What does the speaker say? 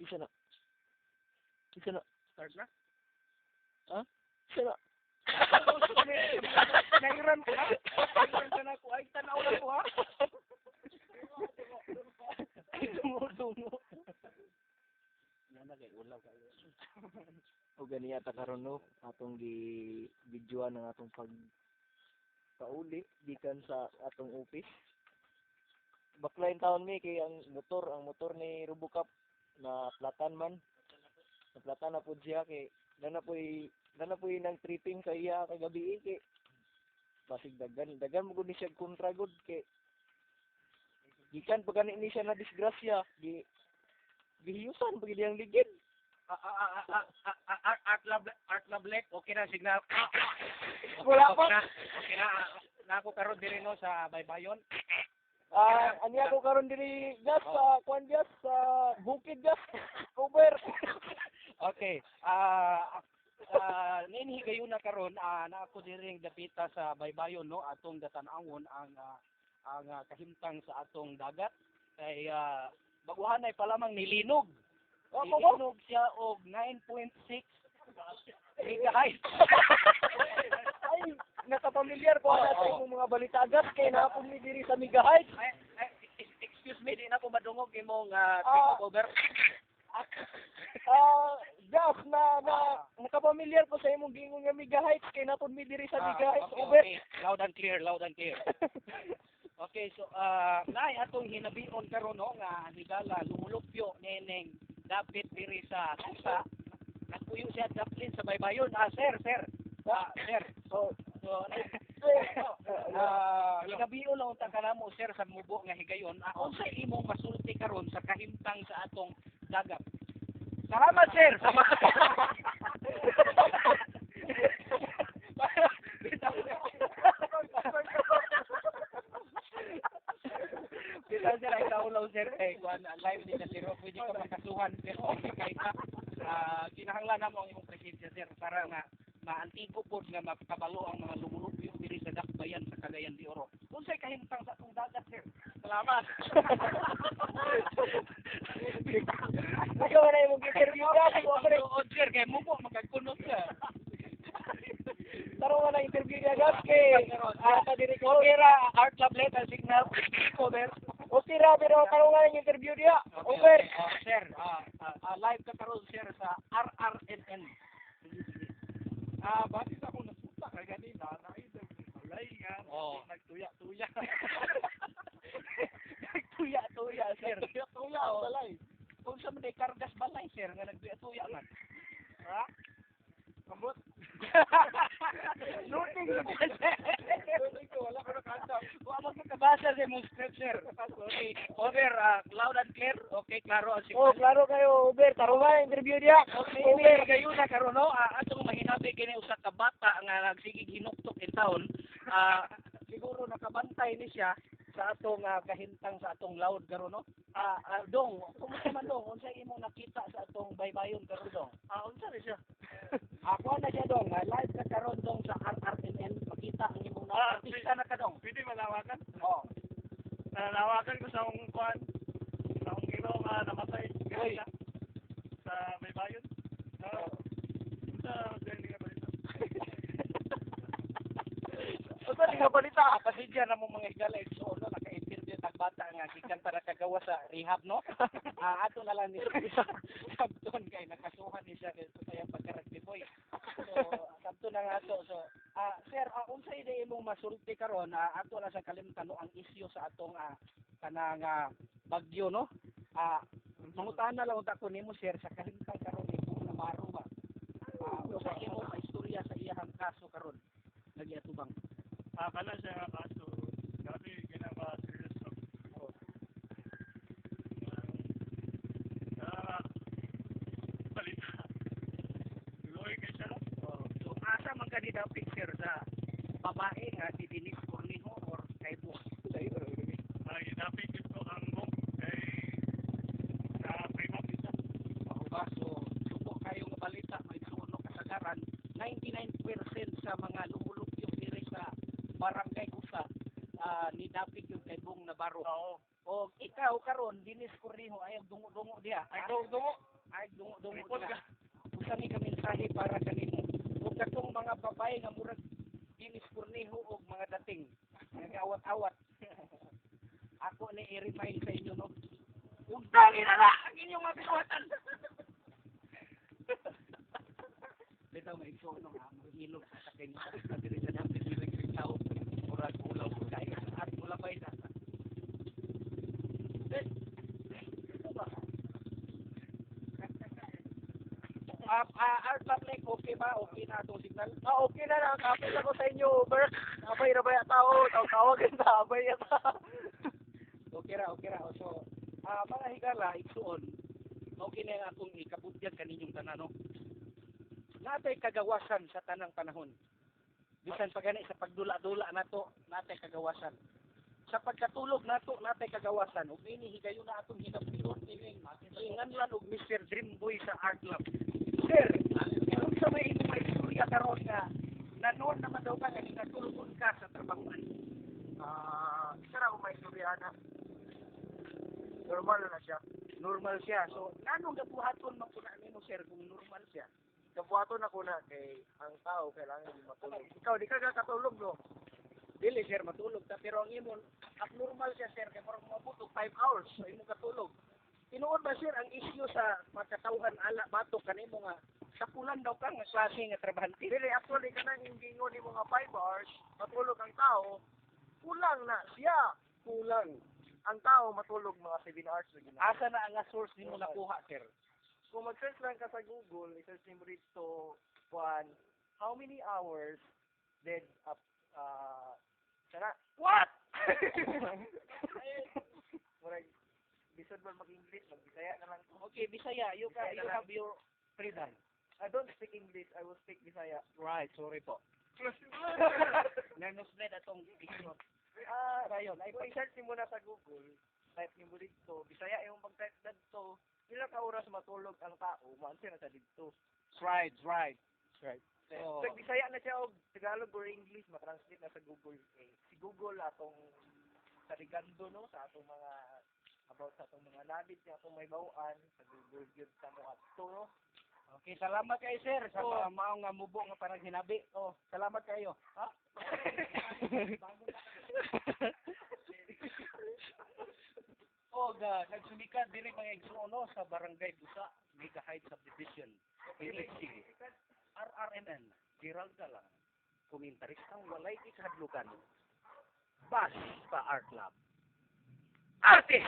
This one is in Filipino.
Isa na. Isa na. Start na? Ha? Isa na. Nairan ko ha? Nairan ka na ko. Ay, tanaw na ko ha? Ay, dumudungo. Nalagay, ulaw kayo. O ganiyata karon no, atong gi-videoan ng atong pauli gikan sa atong office. Baklain taon mi kay ang motor ni Robocop na platan man. Na platan na pud siya kay nana poy nang tripping sa iya kay gabi kay basig dagan mo gud ni siya kontra gud kay gikan pag ni siya na disgrasya gihiyusan pag ang ligid. Art Lablet, okay na signal. Wala pa. Okay na. Nako karon diri no sa Baybayon. Ani ako karon diri gas sa kwan gas sa bukid gas over. Okay. Ninhi gayon na karon na ako diri dapita sa Baybayon no atong datan-awon ang kahimtang sa atong dagat kay baguhan ay palamang nilinog. Nilinog siya og 9.6 megahertz. Ay, nakapamilyar ko na sa imong mga balitagas kay naapon mi diri sa megahertz. Excuse me, di na ko madungog imong take over. Gas na nakapamilyar ko sa imong gingon nga megahertz kay naapon mi diri sa megahertz over. Okay. Loud and clear. Okay, so naay atong hinabion karon no nga higala lumulupyo neneng dapit diri sa Tusa. Nagpuyo siya daplin sa Baybayon. Sir. Sir. So hinabion lang unta kanamo sir sa mubo nga higayon. Unsa imong masulti karon sa kahimtang sa atong dagat? Salamat sir. Kita sir ay kaulaw sir kay kuan live ni Kasiro pwede ka makasuhan sir kay ka kinahanglan namo ang imong presensya sir para nga maantigo pod nga makabalo ang mga lumulupyo diri sa dakbayan sa Cagayan de Oro. Unsay kahimtang sa atong dagat sir? Salamat. Ikaw na imong interview gas sir kay mo po magkakunot ka. Taro na interview niya gas kay diri ko Kira Art Lablet ang signal over. o tira pero taro na yung interview niya over. Sir, live ka karon sir sa RRNN. Bakit ako nasuta kay ganina na-idol ni Malay nga nagtuya-tuya. Nagtuya-tuya sir. Tuya ang balay. Kung sa mga kargas balay sir nga nagtuya-tuya man. Ha? Kamot. Looting ko wala ko nakanta. Wala ka kabasa sa mong script sir. Okay, over loud and clear. Okay, klaro ang Oh, klaro kayo over. Taro na yung interview niya. Okay, over kayo na karon no. Atong mahinabi kini usa ka bata nga nagsigig hinuktok in town. Siguro nakabantay ni siya sa atong kahintang sa atong loud karon no. Dong, kumusta man dong? Unsay imong nakita sa atong Baybayon karon dong? Unsa ni siya? Ako na siya dong, live ka karon dong sa RRNN, makita ang imong artista na ka dong. Pwede malawakan? Oo. Nanawakan ko sa akong kwan. Sa akong hero nga namatay. Uy. Sa Baybayon. Sa dili nga balita. Unsa ni nga balita? Kasi diyan na mo mga higala so no naka-interview tag bata nga gikan para kagawa sa rehab no. Ato na lang ni sabton kay nakasuhan ni siya sa sayang pagka-rugby boy. So sabton na nga to. So sir, unsay day imong masulti karon ato na sa kalimtan no ang isyu sa atong kanang bagyo no. Mangutan na lang unta ko nimo sir sa kalimtan karon imo na maro ba. Sa imong istorya sa iyang kaso karon lagi atubang. Kana siya nga kaso. Grabe ginaba serious no. Balita. Luoy kay siya no. So asa man kanina picture sa babae nga si Denise Cornejo or kay Buh. Ay napit ito ang mong kay sa prima pizza. So subo kayo nga balita may suno kasagaran 99% sa mga lumulupyo diri sa Barangay Kusa ni Dapit yung kay Bong Navarro. Oo. O ikaw karon Dinis Cornejo ay dungo-dungo diha. Ay, dungo. Ay dungo-dungo Report diha. ka. Usa ni ka mensahe para kanimo. Ug katong mga babae nga murag Dinis Cornejo og mga dating nag-awat-awat. Ako ni i-remind sa inyo no. Ugdali na na ang inyong mga kawatan. Bitaw may igsoon no ha, mahilog sa sakin sa diri sa Dapit diri tao. Murag ulaw kay at mula pa ina. Art Public, okay ba? Okay na itong signal? Okay na lang. Kapit ako sa inyo, Bert. Abay na ba yung tao? Tawagan na. Abay na Okay ra. So, mga higala, igsuon, okay na yung akong ikabudyan kaninyong tanan, no? Natay kagawasan sa tanang panahon. Bisan pa gani sa pagdula-dula nato, natay kagawasan. Sa pagkatulog nato, natay kagawasan. Ug ini higayon na atong hinapilon ini nganlan og Mr. Dreamboy sa Art Lab. Sir, kung sa may istorya karon nga nanoon naman daw ka kani natulog ka sa trabahoan. isa na akong may istorya na. Normal na siya. Normal siya. So, nanong gabuhaton man kuna nimo sir kung normal siya? Kapuato na ko na kay ang tao kailangan din matulog. Ikaw, di ka kakatulog, no? Dili sir matulog ta pero ang imon abnormal siya sir kay parang mabuto 5 hours so imo katulog. Tinuod ba sir ang issue sa makatawhan ala batok kanimo nga sapulan daw ka nga klase nga trabahante. Dili, actually, kanang gingon ni mga 5 hours, matulog ang tao, kulang na siya. Kulang. Ang tao matulog mga 7 hours na ginagawa. Asa na ang source nimo nakuha sir? Kung mag-search lang ka sa Google, i-search mo dito, Juan, how many hours did sana? What? Murag, bisod man mag-English, mag-Bisaya na lang. Okay, Bisaya, you have your freedom. I don't speak English, I will speak Bisaya. Right, sorry po. Nanusmed atong issue. Rayon, ay Kung i-search mo na sa Google, type mo dito, Bisaya yung pag-type na dito, ilang ka oras matulog ang tao, maansin na sa dito. right. So, Bisaya na siya o Tagalog or English, matranslate na sa Google. Si Google atong sarigando no sa atong mga about sa atong mga knowledge nga atong may bawaan sa Google gyud sa mga to no. Okay, salamat kay sir sa maong nga mubo nga parang hinabi. Oh, salamat kayo. Ha? Nagsulikan diri mga igsuono sa Barangay Busa, Mega Heights Subdivision, Village City. RRMN, Gerald Galang, komentaristang walay ikahadlukan. Bas pa Art Lab. Artist!